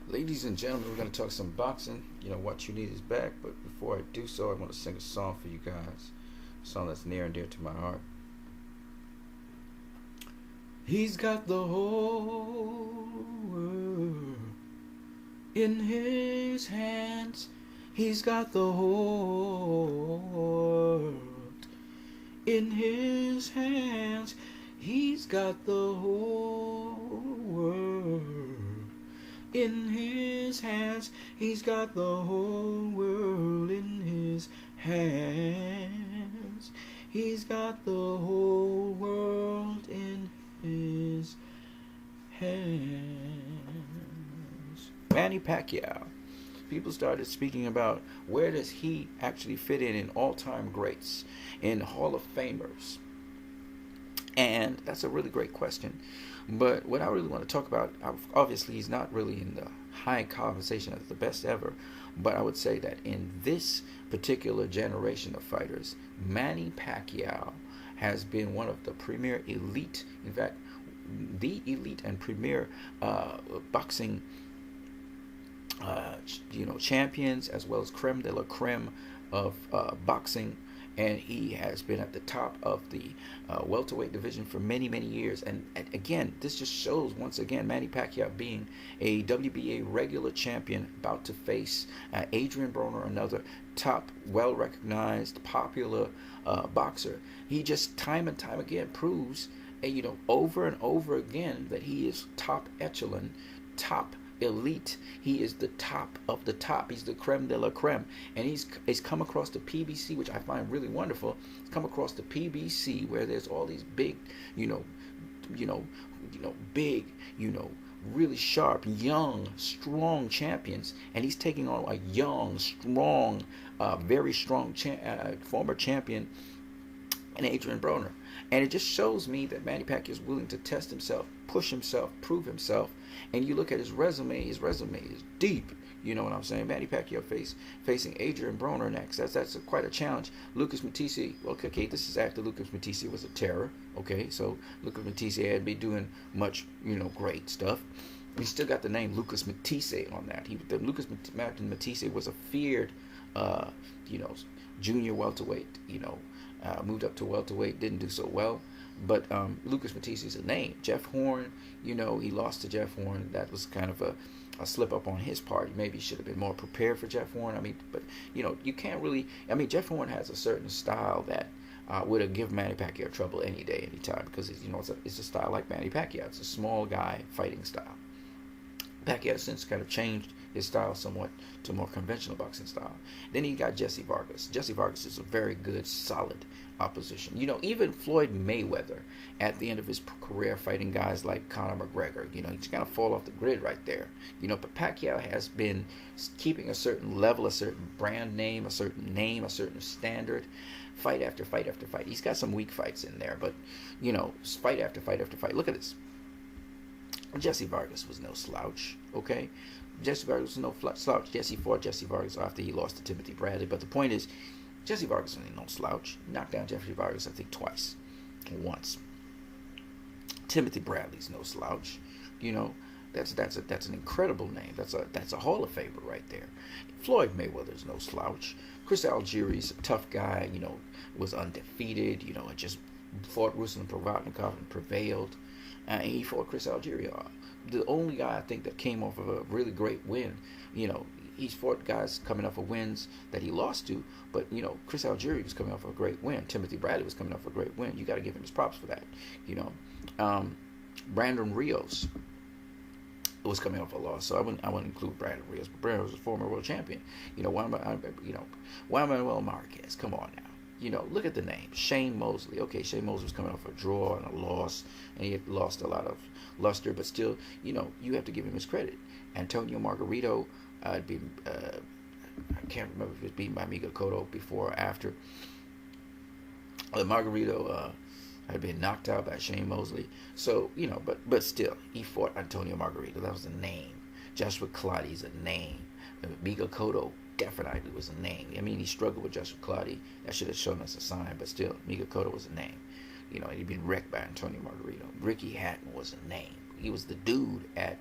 Ladies and gentlemen, we're going to talk some boxing. What you need is back. But before I do so, I want to sing a song for you guys. A song that's near and dear to my heart. He's got the whole world in his hands. He's got the whole world in his hands. He's got the whole world in his hands. He's got the whole world in his hands. He's got the whole world in his hands. Manny Pacquiao. People started speaking about where does he actually fit in all-time greats, in Hall of Famers. And that's a really great question. But what I really want to talk about, obviously he's not really in the high conversation as the best ever, but I would say that in this particular generation of fighters, Manny Pacquiao has been one of the premier elite, in fact, the elite and premier boxing champions, as well as creme de la creme of boxing. And he has been at the top of the welterweight division for many, many years. And again, this just shows, once again, Manny Pacquiao being a WBA regular champion, about to face Adrian Broner, another top, well-recognized, popular boxer. He just time and time again proves, over and over again, that he is top echelon, top elite. He is the top of the top. He's the creme de la creme. And he's come across the PBC, which I find really wonderful. He's come across the PBC where there's all these big, big, really sharp, young, strong champions, and he's taking on a young, strong, very strong former champion, and Adrian Broner. And it just shows me that Manny Pacquiao is willing to test himself, push himself, prove himself. And you look at his resume is deep. You know what I'm saying? Manny Pacquiao facing Adrian Broner next. That's quite a challenge. Lucas Matisse. Okay, this is after Lucas Matisse was a terror. Okay, so Lucas Matisse hadn't been doing much, great stuff. He still got the name Lucas Matisse on that. Lucas Matisse was a feared, junior welterweight. Moved up to welterweight, didn't do so well. But Lucas Matisse is a name. Jeff Horn, he lost to Jeff Horn. That was kind of a slip up on his part. Maybe he should have been more prepared for Jeff Horn. But you can't really. Jeff Horn has a certain style that would have given Manny Pacquiao trouble any day, any time, because it's a style like Manny Pacquiao. It's a small guy fighting style. Pacquiao has since kind of changed his style somewhat to more conventional boxing style. Then he got Jesse Vargas. Jesse Vargas is a very good, solid opposition. Even Floyd Mayweather at the end of his career fighting guys like Conor McGregor, he's kind of fall off the grid right there. But Pacquiao has been keeping a certain level, a certain brand name, a certain standard, fight after fight after fight. He's got some weak fights in there, but, fight after fight after fight. Look at this. Jesse Vargas was no slouch, okay? Jesse Vargas was no slouch. Jesse fought Jesse Vargas after he lost to Timothy Bradley. But the point is, Jesse Vargas ain't no slouch. He knocked down Jesse Vargas, I think, twice. Once. Timothy Bradley's no slouch. That's an incredible name. That's a Hall of Famer right there. Floyd Mayweather's no slouch. Chris Algieri's a tough guy, was undefeated, and just fought Ruslan Provodnikov and prevailed. And he fought Chris Algieri. The only guy I think that came off of a really great win. He's fought guys coming off of wins that he lost to, but Chris Algieri was coming off of a great win. Timothy Bradley was coming off of a great win. You got to give him his props for that. Brandon Rios was coming off a loss, so I wouldn't include Brandon Rios. But Brandon was a former world champion. Juan Manuel Marquez. Come on now. Look at the name. Shane Mosley. Okay, Shane Mosley was coming off a draw and a loss, and he had lost a lot of luster, but still, you have to give him his credit. Antonio Margarito, I can't remember if he was beaten by Miguel Cotto before or after. Margarito had been knocked out by Shane Mosley. So, but still, he fought Antonio Margarito. That was a name. Joshua Clottey's a name. Miguel Cotto definitely was a name. He struggled with Joshua Clottey. That should have shown us a sign, but still, Miguel Cotto was a name. He'd been wrecked by Antonio Margarito. Ricky Hatton was a name. He was the dude at,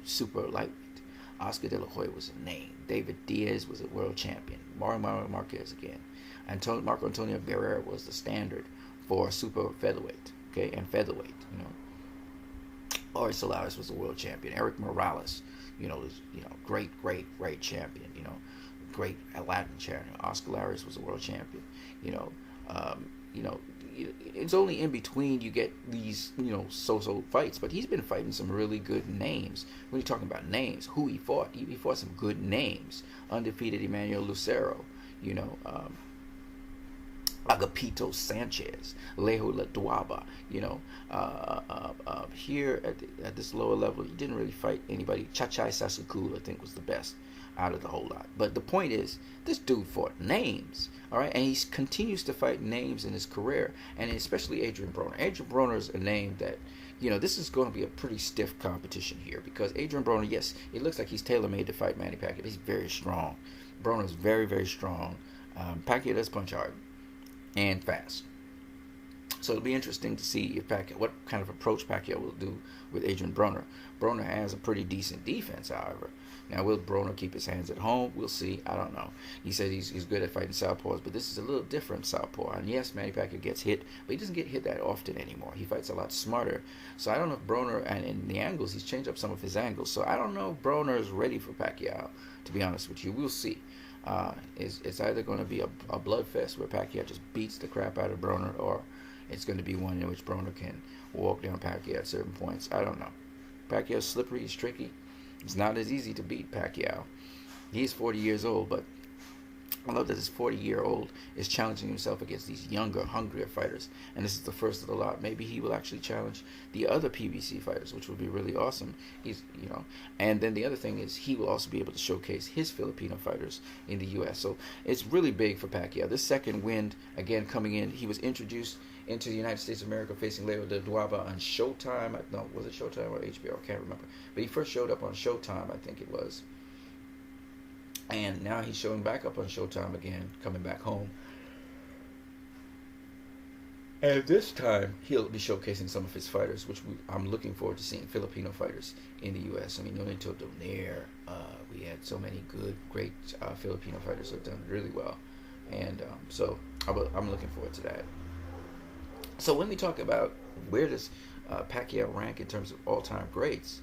super lightweight. Oscar De La Hoya was a name. David Diaz was a world champion. Mario Marquez again. Marco Antonio Barrera was the standard for super featherweight, okay, and featherweight. Ori Solaris was a world champion. Eric Morales, great champion. Great Latin champion. Oscar Larios was a world champion. You know, um, you know, it's only in between you get these so-so fights, but he's been fighting some really good names. When you're talking about names, who he fought, he fought some good names. Undefeated Emmanuel Lucero, Agapito Sanchez, Lejo Laduaba. Here at this lower level, he didn't really fight anybody. Chachai Sasuku, I think, was the best out of the whole lot. But the point is, this dude fought names, all right, and he continues to fight names in his career, and especially Adrian Broner. Adrian Broner is a name that, this is going to be a pretty stiff competition here, because Adrian Broner, yes, it looks like he's tailor-made to fight Manny Pacquiao. He's very strong. Broner is very, very strong. Pacquiao does punch hard and fast. So it'll be interesting to see what kind of approach Pacquiao will do with Adrian Broner. Broner has a pretty decent defense, however. Now, will Broner keep his hands at home? We'll see. I don't know. He said he's good at fighting southpaws, but this is a little different southpaw. And yes, Manny Pacquiao gets hit, but he doesn't get hit that often anymore. He fights a lot smarter. So I don't know if Broner, and in the angles, he's changed up some of his angles. So I don't know if Broner is ready for Pacquiao, to be honest with you. We'll see. It's either going to be a bloodfest where Pacquiao just beats the crap out of Broner, or it's going to be one in which Broner can walk down Pacquiao at certain points. I don't know. Pacquiao's slippery. He's tricky. It's not as easy to beat Pacquiao. He's 40 years old, but I love that this 40-year-old is challenging himself against these younger, hungrier fighters. And this is the first of the lot. Maybe he will actually challenge the other PBC fighters, which would be really awesome. And then the other thing is he will also be able to showcase his Filipino fighters in the U.S. So it's really big for Pacquiao. This second wind, again, coming in, he was introduced into the United States of America facing Leo de Duaba on Showtime. No, was it Showtime or HBO? I can't remember. But he first showed up on Showtime, I think it was. And now he's showing back up on Showtime again, coming back home. And this time, he'll be showcasing some of his fighters, which I'm looking forward to seeing Filipino fighters in the U.S. I mean, Nonito Donaire, we had so many great Filipino fighters who have done really well. And so I'm looking forward to that. So when we talk about where does Pacquiao rank in terms of all-time greats,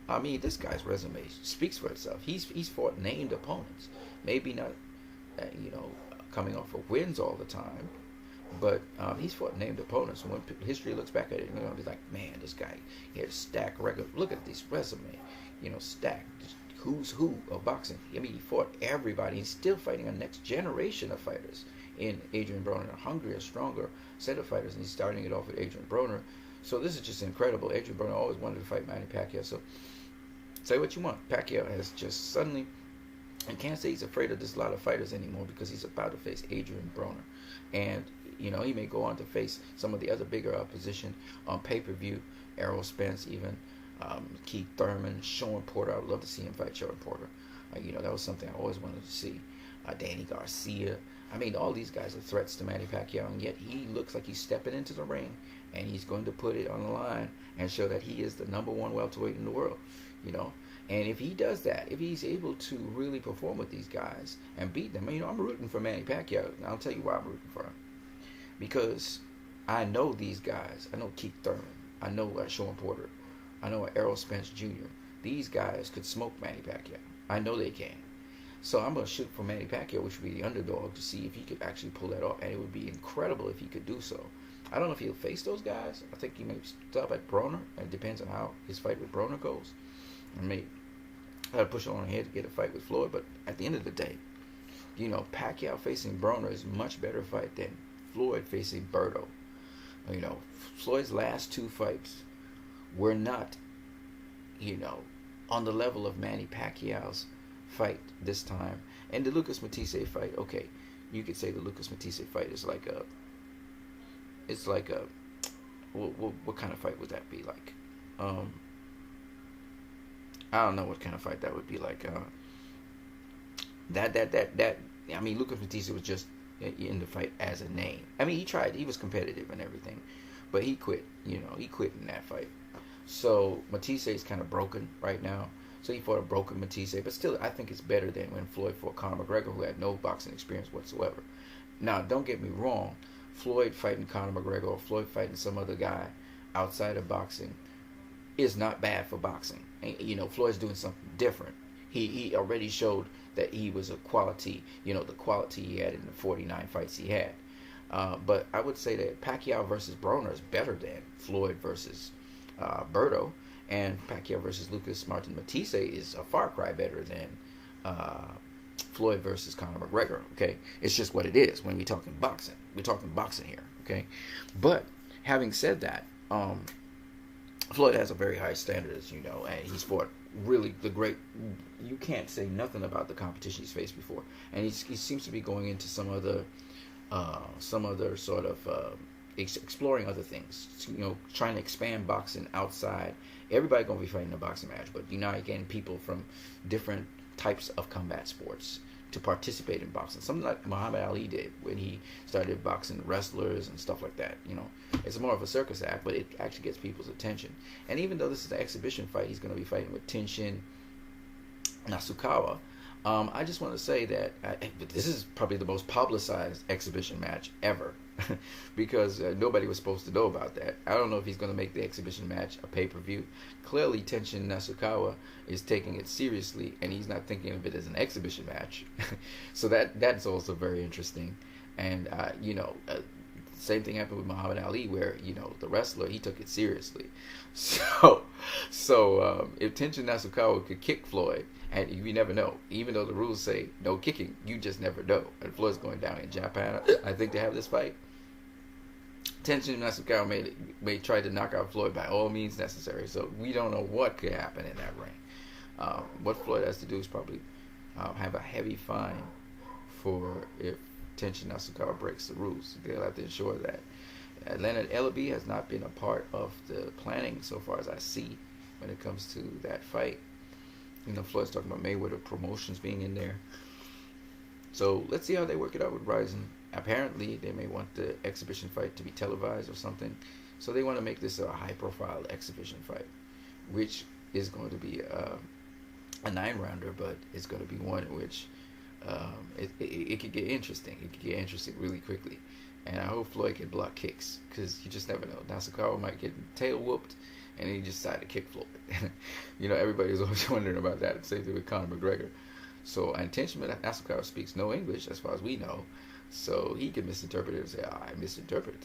I mean, this guy's resume speaks for itself. He's fought named opponents. Maybe not, coming off of wins all the time, but he's fought named opponents. And when history looks back at it, be like, man, this guy, he had a stacked record. Look at this resume, stacked. Who's who of boxing. I mean, he fought everybody. He's still fighting a next generation of fighters in Adrian Broner, a hungrier, stronger set of fighters, and he's starting it off with Adrian Broner. So this is just incredible. Adrian Broner always wanted to fight Manny Pacquiao. So say what you want. Pacquiao has just suddenly, and can't say he's afraid of this lot of fighters anymore, because he's about to face Adrian Broner. And, he may go on to face some of the other bigger opposition on pay-per-view, Errol Spence even, Keith Thurman, Sean Porter. I would love to see him fight Sean Porter. That was something I always wanted to see. Danny Garcia. I mean, all these guys are threats to Manny Pacquiao, and yet he looks like he's stepping into the ring, and he's going to put it on the line and show that he is the number one welterweight in the world, And if he does that, if he's able to really perform with these guys and beat them, I'm rooting for Manny Pacquiao. And I'll tell you why I'm rooting for him. Because I know these guys. I know Keith Thurman. I know Sean Porter. I know Errol Spence Jr. These guys could smoke Manny Pacquiao. I know they can. So I'm going to shoot for Manny Pacquiao, which would be the underdog, to see if he could actually pull that off. And it would be incredible if he could do so. I don't know if he'll face those guys. I think he may stop at Broner. And it depends on how his fight with Broner goes. I may try to push on ahead to get a fight with Floyd. But at the end of the day, Pacquiao facing Broner is a much better fight than Floyd facing Berto. Floyd's last two fights were not, on the level of Manny Pacquiao's fight this time. And the Lucas Matisse fight, okay, you could say the Lucas Matisse fight is like a, what kind of fight would that be like? I don't know what kind of fight that would be like. I mean, Lucas Matisse was just in the fight as a name. I mean, he tried, he was competitive and everything, but he quit, he quit in that fight. So Matisse is kind of broken right now. So he fought a broken Matisse, but still, I think it's better than when Floyd fought Conor McGregor, who had no boxing experience whatsoever. Now, don't get me wrong, Floyd fighting Conor McGregor or Floyd fighting some other guy outside of boxing is not bad for boxing. And, Floyd's doing something different. He already showed that he was a quality, the quality he had in the 49 fights he had. But I would say that Pacquiao versus Broner is better than Floyd versus Berto, and Pacquiao versus Lucas Martin Matisse is a far cry better than Floyd versus Conor McGregor. Okay, it's just what it is when we're talking boxing. We're talking boxing here. Okay, but having said that, Floyd has a very high standard, as you know, and he's fought really the great. You can't say nothing about the competition he's faced before, and he seems to be going into some other sort of exploring other things. Trying to expand boxing outside. Everybody gonna be fighting a boxing match, but you're getting people from different types of combat sports to participate in boxing. Something like Muhammad Ali did when he started boxing wrestlers and stuff like that. It's more of a circus act, but it actually gets people's attention. And even though this is an exhibition fight, he's going to be fighting with Tenshin Nasukawa. I just want to say that this is probably the most publicized exhibition match ever because nobody was supposed to know about that. I don't know if he's going to make the exhibition match a pay-per-view. Clearly, Tenshin Nasukawa is taking it seriously, and he's not thinking of it as an exhibition match. So that's also very interesting. And, same thing happened with Muhammad Ali, where the wrestler, he took it seriously. So if Tenshin Nasukawa could kick Floyd, and you never know, even though the rules say no kicking, you just never know. And Floyd's going down in Japan, I think, to have this fight. Tenshin Nasukawa may try to knock out Floyd by all means necessary. So we don't know what could happen in that ring. What Floyd has to do is probably have a heavy fine for if Tenshin Nasukawa breaks the rules. They'll have to ensure that. Leonard Ellaby has not been a part of the planning so far as I see when it comes to that fight. Floyd's talking about Mayweather Promotions being in there. So let's see how they work it out with Ryzen. Apparently, they may want the exhibition fight to be televised or something. So they want to make this a high-profile exhibition fight, which is going to be a 9-rounder, but it's going to be one in which it could get interesting. It could get interesting really quickly. And I hope Floyd can block kicks, because you just never know. Nasukawa might get tail whooped, and he just decided to kick Floyd. Everybody's always wondering about that. Same thing with Conor McGregor. So, intentionally, Nasukawa speaks no English, as far as we know. So, he can misinterpret it and say, I misinterpreted.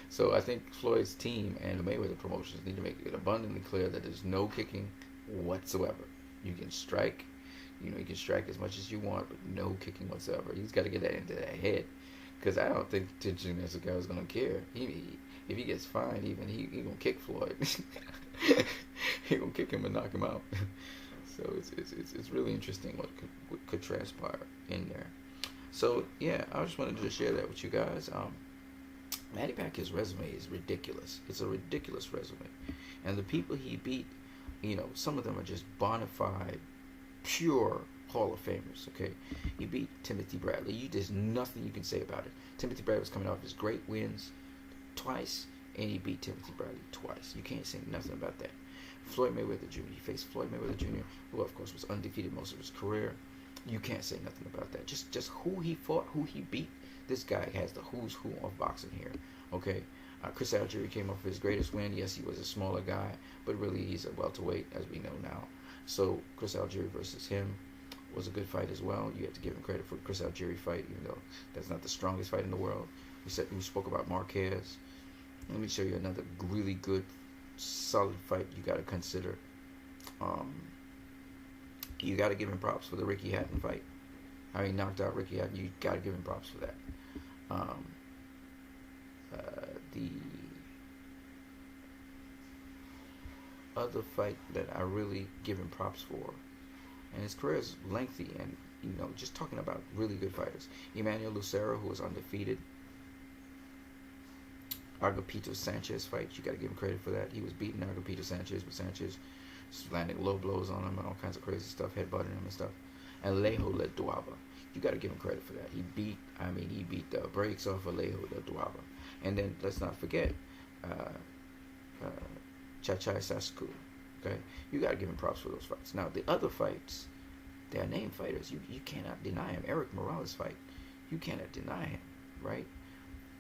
So, I think Floyd's team and the Mayweather Promotions need to make it abundantly clear that there's no kicking whatsoever. You can strike. You can strike as much as you want, but no kicking whatsoever. He's got to get that into that head. Because I don't think Tenshin Nasukawa is going to care. If he gets fined, even he going to kick Floyd. He going to kick him and knock him out. So it's really interesting what could transpire in there. So yeah, I just wanted to share that with you guys. Manny Pacquiao's resume is ridiculous. It's a ridiculous resume, and the people he beat, some of them are just bona fide, pure Hall of Famers. Okay, he beat Timothy Bradley. There's nothing you can say about it. Timothy Bradley was coming off his great wins twice, and he beat Timothy Bradley twice. You can't say nothing about that. Floyd Mayweather Jr. He faced Floyd Mayweather Jr., who of course was undefeated most of his career. You can't say nothing about that. Just who he fought, who he beat. This guy has the who's who of boxing here. Okay, Chris Algieri came off his greatest win. Yes, he was a smaller guy, but really he's a welterweight, as we know now. So Chris Algieri versus him was a good fight as well. You have to give him credit for the Chris Algieri fight, even though that's not the strongest fight in the world. We spoke about Marquez. Let me show you another really good, solid fight you got to consider. You got to give him props for the Ricky Hatton fight. How he knocked out Ricky Hatton. You got to give him props for that. The other fight that I really give him props for, and his career is lengthy, and just talking about really good fighters. Emmanuel Lucero, who was undefeated. Agapito Sanchez fight, you got to give him credit for that. He was beating Agapito Sanchez, but Sanchez was landing low blows on him and all kinds of crazy stuff, headbutting him and stuff. And Alejo Leduaba, you got to give him credit for that. He beat the brakes off of Alejo Leduaba. And then let's not forget Chachai Sasuke. Okay, you got to give him props for those fights. Now the other fights, they're named fighters. You cannot deny him. Eric Morales fight, you cannot deny him, right?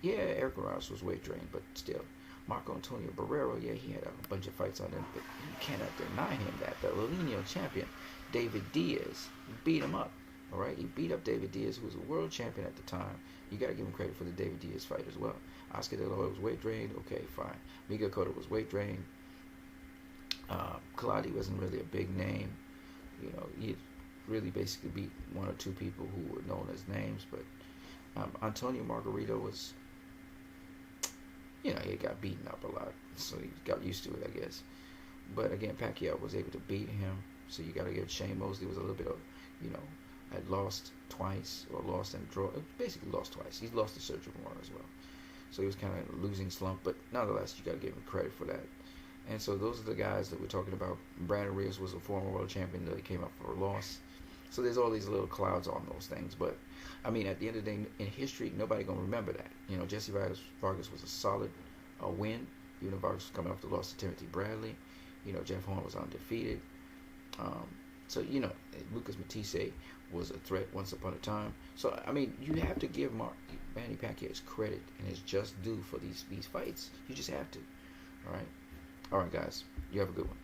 Yeah, Eric Morales was weight drained, but still. Marco Antonio Barrero, yeah, he had a bunch of fights on him, but you cannot deny him that. The lineal champion, David Diaz, beat him up. All right, he beat up David Diaz, who was a world champion at the time. You got to give him credit for the David Diaz fight as well. Oscar De La Hoya was weight drained. Okay, fine. Miguel Cotto was weight drained. Kaladi wasn't really a big name. You know, he really basically beat one or two people who were known as names, but Antonio Margarito was, you know, he got beaten up a lot, so he got used to it, I guess. But again, Pacquiao was able to beat him, so you got to give Shane Mosley was a little bit of, you know, had lost twice or lost and draw, basically lost twice. He's lost to Sergio Mora as well, so he was kind of in a losing slump. But nonetheless, you got to give him credit for that. And so those are the guys that we're talking about. Brandon Rios was a former world champion that came up for a loss. So there's all these little clouds on those things. But, I mean, at the end of the day, in history, nobody going to remember that. You know, Jesse Vargas was a solid win. Even though Vargas was coming off the loss to Timothy Bradley. You know, Jeff Horn was undefeated. So, you know, Lucas Matisse was a threat once upon a time. So, I mean, you have to give Manny Pacquiao his credit and his just due for these fights. You just have to. All right? All right, guys. You have a good one.